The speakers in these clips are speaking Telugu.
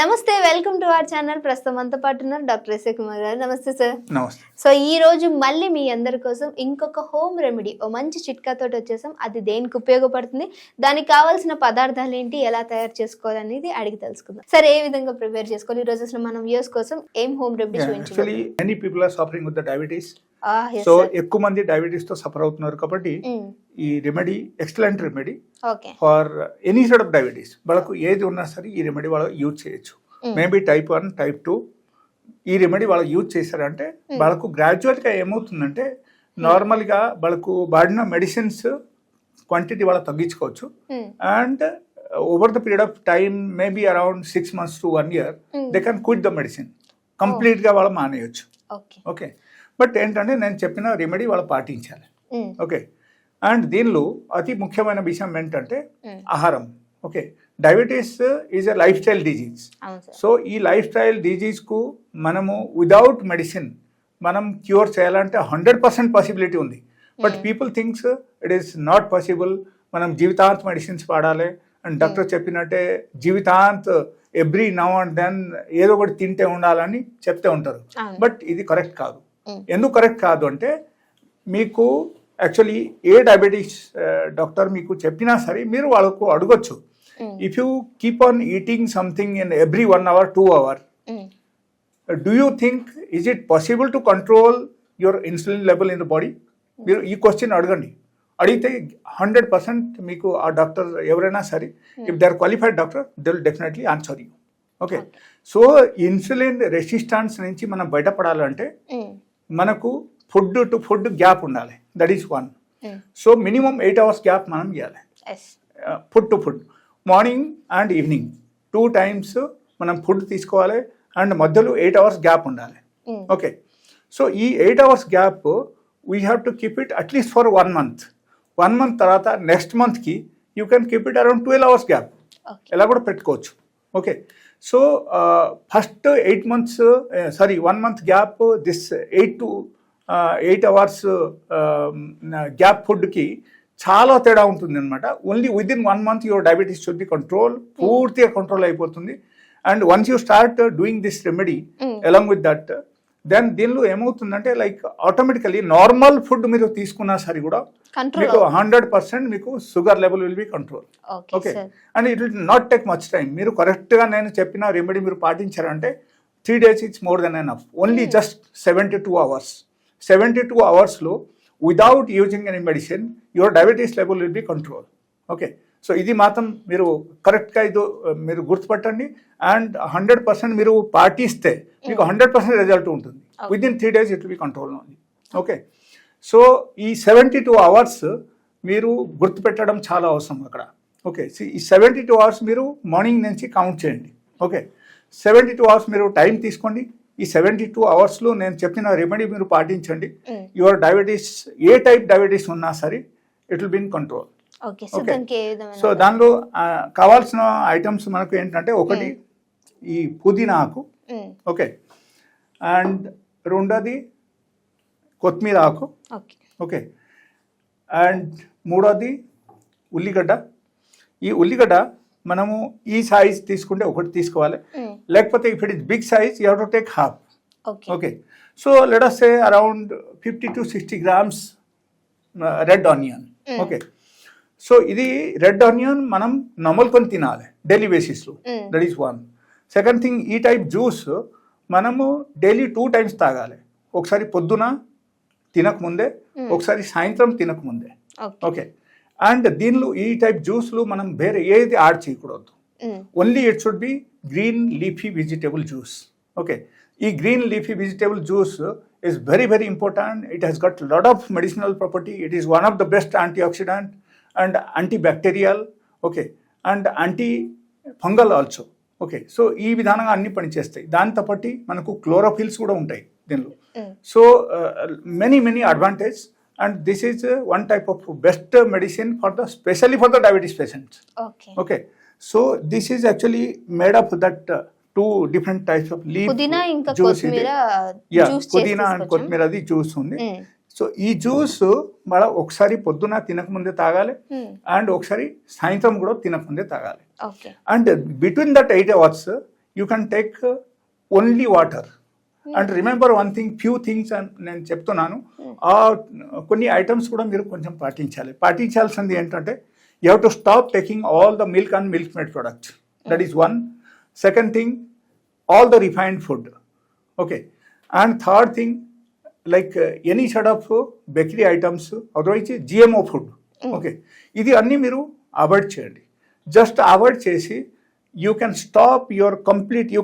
నమస్తే, వెల్కమ్ టు అవర్ ఛానల్. ప్రస్తుతం అంతా పాటున్నారు డాక్టర్ ఎస్ఏ కుమార్ గారు. నమస్తే సార్. నమస్తే. సో ఈ రోజు మళ్ళీ మీ అందరి కోసం ఇంకొక హోమ్ రెమెడీ, ఓ మంచి చిట్కాతోటి వచ్చేసాం. అది దేనికి ఉపయోగపడుతుంది, దానికి కావాల్సిన పదార్థాలు ఏంటి, ఎలా తయారు చేసుకోవాలనేది అడిగి తెలుసుకుందాం. సార్, ఏ విధంగా ప్రిపేర్ చేసుకోవాలి? ఈ రోజు అసలు మనం వ్యూస్ కోసం ఏం హోమ్ రెమెడీ చూపించాలి? Many people are suffering with the diabetes. So ఎక్కువ మంది డయాబెటీస్ తో సఫర్ అవుతున్నారు కాబట్టి ఈ remedy excellent remedy for any side of diabetes. వాళ్ళకు ఏది ఉన్నా సరే ఈ రెమెడీ వాళ్ళు యూజ్ చేయొచ్చు. మేబీ టైప్ 1, టైప్ 2 ఈ రెమెడీ వాళ్ళు యూజ్ చేశారంటే వాళ్ళకు గ్రాడ్యువల్గా ఏమవుతుందంటే నార్మల్గా వాళ్ళకు వాడిన మెడిసిన్స్ క్వాంటిటీ వాళ్ళు తగ్గించుకోవచ్చు. And over the period of time maybe around 6 months to 1 year they can quit the medicine. కంప్లీట్గా వాళ్ళు మానేయచ్చు. ఓకే, బట్ ఏంటంటే నేను చెప్పిన రెమెడీ వాళ్ళు పాటించాలి. ఓకే, అండ్ దీనిలో అతి ముఖ్యమైన విషయం ఏంటంటే ఆహారం. Okay, diabetes is a life style disease. So ఈ లైఫ్ స్టైల్ డిజీజ్కు మనము విదౌట్ మెడిసిన్ మనం క్యూర్ చేయాలంటే 100% పాసిబిలిటీ ఉంది. But people thinks it is not possible. మనం జీవితాంత్ మెడిసిన్స్ వాడాలి అండ్ డాక్టర్ చెప్పినట్టే జీవితాంత్ ఎవ్రీ నౌ అండ్ దెన్ ఏదో ఒకటి తింటే ఉండాలని చెప్తే ఉంటారు. బట్ ఇది కరెక్ట్ కాదు. ఎందుకు కరెక్ట్ కాదు అంటే మీకు యాక్చువల్లీ ఏ డయాబెటీస్ డాక్టర్ మీకు చెప్పినా సరే మీరు వాళ్ళకు అడగొచ్చు. If you keep on eating something in every 1 hour 2 hour, do you think is it possible to control your insulin level in the body? మీరు ఈ క్వశ్చన్ అడగండి. అడిగితే 100% మీకు ఆ డాక్టర్ ఎవరైనా సరే, if they are qualified doctor, they will definitely answer you. Okay, so insulin resistance నుంచి మనం బయటపడాలంటే మనకు ఫుడ్ టు ఫుడ్ గ్యాప్ ఉండాలి. That is 1. So minimum 8 hours gap మనం ఇవ్వాలి food to food. Morning and evening 2 times మనం ఫుడ్ తీసుకోవాలి అండ్ మధ్యలో 8 hours గ్యాప్ ఉండాలి. ఓకే, సో ఈ 8 hours gap we have to keep it at least for 1 month. 1 month తర్వాత నెక్స్ట్ మంత్కి you can keep it around 12 hours gap. ఎలా కూడా పెట్టుకోవచ్చు. Okay, so first 8 months 1 month gap, this 8 hours gap ఫుడ్కి చాలా తేడా ఉంటుంది అనమాట. Only within 1 month your diabetes should be control, పూర్తిగా కంట్రోల్ అయిపోతుంది. And once you start doing this remedy along with that, then దీనిలో ఏమవుతుందంటే లైక్ ఆటోమేటికలీ నార్మల్ ఫుడ్ మీరు తీసుకున్నా సరే కూడా మీకు 100% మీకు sugar level will be control. Okay, and it will not take much time. మీరు కరెక్ట్గా నేను చెప్పిన రెమెడీ మీరు పాటించారంటే 3 days it's more than enough. Only just 72 hours. 72 hoursలో without using any medicine your diabetes level will be control. Okay, so ఇది మాత్రం మీరు కరెక్ట్గా ఇది మీరు గుర్తుపట్టండి. అండ్ 100% మీరు పాటిస్తే మీకు 100% రిజల్ట్ ఉంటుంది. Within 3 days it will be control only. Okay, so ఈ 72 hours మీరు గుర్తుపెట్టడం చాలా అవసరం అక్కడ. ఓకే, ఈ 72 hours మీరు మార్నింగ్ నుంచి కౌంట్ చేయండి. ఓకే, 72 hours మీరు టైం తీసుకోండి. ఈ 72 hoursలో నేను చెప్పిన రెమెడీ మీరు పాటించండి. Your diabetes A type diabetes ఉన్నా సరే it will be in control. Okay, so దానిలో కావాల్సిన ఐటమ్స్ మనకు ఏంటంటే ఒకటి ఈ పుదీనా ఆకు. ఓకే, అండ్ రెండోది కొత్తిమీర ఆకు. ఓకే, అండ్ మూడోది ఉల్లిగడ్డ. ఈ ఉల్లిగడ్డ మనము ఈ సైజ్ తీసుకుంటే ఒకటి తీసుకోవాలి, లేకపోతే if it is big size you have to take half. Okay, so let us say around 50 to 60 grams red onion. Okay, so ఇది రెడ్ ఆనియన్ మనం నమలుకొని తినాలి డైలీ బేసిస్లో. That is 1. సెకండ్ థింగ్, ఈ టైప్ జ్యూస్ మనము డైలీ 2 times తాగాలి. ఒకసారి పొద్దున తినకముందే, ఒకసారి సాయంత్రం తినకముందే. ఓకే, అండ్ దీనిలో ఈ టైప్ జ్యూస్లు మనం వేరే ఏది యాడ్ చేయకూడదు. Only it should be green leafy vegetable juice. Okay, ఈ green leafy vegetable juice is very, very important. It has got a lot of medicinal property. It is one of the best antioxidant and antibacterial, okay, and antifungal also. Okay, so ఈ విధానంగా అన్ని పనిచేస్తాయి. దాంతో పాటు మనకు క్లోరోఫిల్స్ కూడా ఉంటాయి దీనిలో. So many advantage. And this is 1 type of best medicine for the specially for the diabetes patients. Okay, so this is actually made of that 2 different types of leaf juice. పుదీనా అండ్ కొత్తిమీరది జ్యూస్ ఉంది. సో ఈ జ్యూస్ మళ్ళీ ఒకసారి పొద్దున తినకముందే తాగాలి అండ్ ఒకసారి సాయంత్రం కూడా తినకముందే తాగాలి. And between that 8 hours you can take only water. And remember one thing, few things నేను చెప్తున్నాను, ఆ కొన్ని ఐటమ్స్ కూడా మీరు కొంచెం పాటించాలి. పాటించాల్సింది ఏంటంటే you have to stop taking all the milk and milk made products. That is one. Second thing, all the refined food, okay. And third thing, like any sort of bakery items, otherwise GMO food, okay. ఇది అన్ని మీరు అవాయిడ్ చేయండి. జస్ట్ అవాయిడ్ చేసి you can stop your complete, you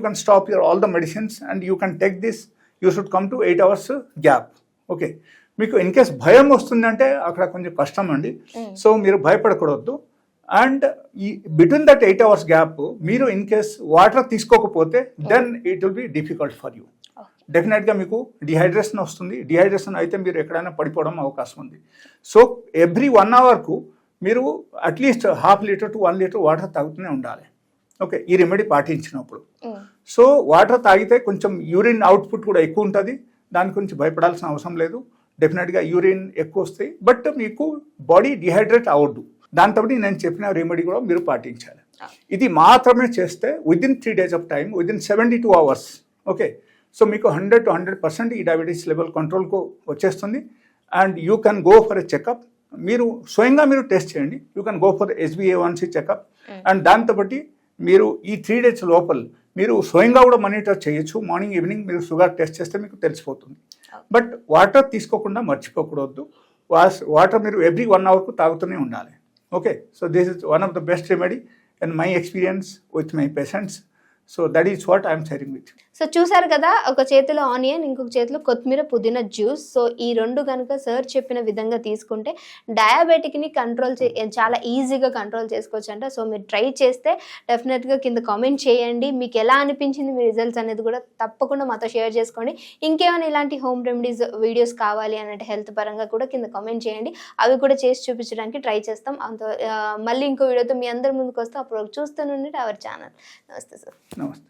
can stop your all the medicines and you can take this, you should come to 8 hours gap, okay. మీకు ఇన్ కేస్ భయం వస్తుందంటే అక్కడ కొంచెం కష్టం అండి. సో మీరు భయపడకూడదు. అండ్ ఈ బిట్వీన్ దట్ 8 hours గ్యాప్ మీరు ఇన్ కేస్ వాటర్ తీసుకోకపోతే then it will be difficult for you. డెఫినెట్గా మీకు డిహైడ్రేషన్ వస్తుంది. డిహైడ్రేషన్ అయితే మీరు ఎక్కడైనా పడిపోవడం అవకాశం ఉంది. సో ఎవ్రీ 1 hourకు మీరు at least 1/2 litre to 1 litre water తాగుతూనే ఉండాలి, ఓకే, ఈ రెమెడీ పాటించినప్పుడు. సో వాటర్ తాగితే కొంచెం యూరిన్ అవుట్పుట్ కూడా ఎక్కువ ఉంటుంది. దాని గురించి భయపడాల్సిన అవసరం లేదు. డెఫినెట్గా యూరిన్ ఎక్కువ వస్తాయి, బట్ మీకు బాడీ డిహైడ్రేట్ అవ్వద్దు. దాంతో నేను చెప్పిన రెమెడీ కూడా మీరు పాటించాలి. ఇది మాత్రమే చేస్తే within 3 days of time, within 72 hours, okay. So మీకు 100 to 100% ఈ డయాబెటీస్ లెవెల్ కంట్రోల్కు వచ్చేస్తుంది. And you can go for a checkup. మీరు స్వయంగా మీరు టెస్ట్ చేయండి. You can go for HbA1c checkup. And దాంతో బట్టి మీరు ఈ 3 days లోపల మీరు స్వయంగా కూడా మానిటర్ చేయొచ్చు. మార్నింగ్ ఈవినింగ్ మీరు షుగర్ టెస్ట్ చేస్తే మీకు తెలిసిపోతుంది. బట్ వాటర్ తీసుకోకుండా మర్చిపోకూడదు. వాటర్ మీరు ఎవ్రీ 1 hourకు తాగుతూనే ఉండాలి, okay. So this is one of the best remedy in my experience with my patients. So that is what I am sharing with you. So చూసారు కదా, ఒక చేతిలో ఆనియన్, ఇంకొక చేతిలో కొత్తిమీర పుదీనా జ్యూస్. సో ఈ రెండు కనుక సార్ చెప్పిన విధంగా తీసుకుంటే డయాబెటిక్ని కంట్రోల్ చాలా ఈజీగా కంట్రోల్ చేసుకోవచ్చు అంట. సో మీరు ట్రై చేస్తే డెఫినెట్గా కింద కామెంట్ చేయండి. మీకు ఎలా అనిపించింది మీ రిజల్ట్స్ అనేది కూడా తప్పకుండా మాతో షేర్ చేసుకోండి. ఇంకేమైనా ఇలాంటి హోమ్ రెమెడీస్ వీడియోస్ కావాలి అన్నట్టు హెల్త్ పరంగా కూడా కింద కామెంట్ చేయండి. అవి కూడా చేసి చూపించడానికి ట్రై చేస్తాం. అంత మళ్ళీ ఇంకో వీడియోతో మీ అందరి ముందుకు వస్తాం. అప్పుడు చూస్తూనే అవర్ ఛానల్. నమస్తే సార్. నమస్తే.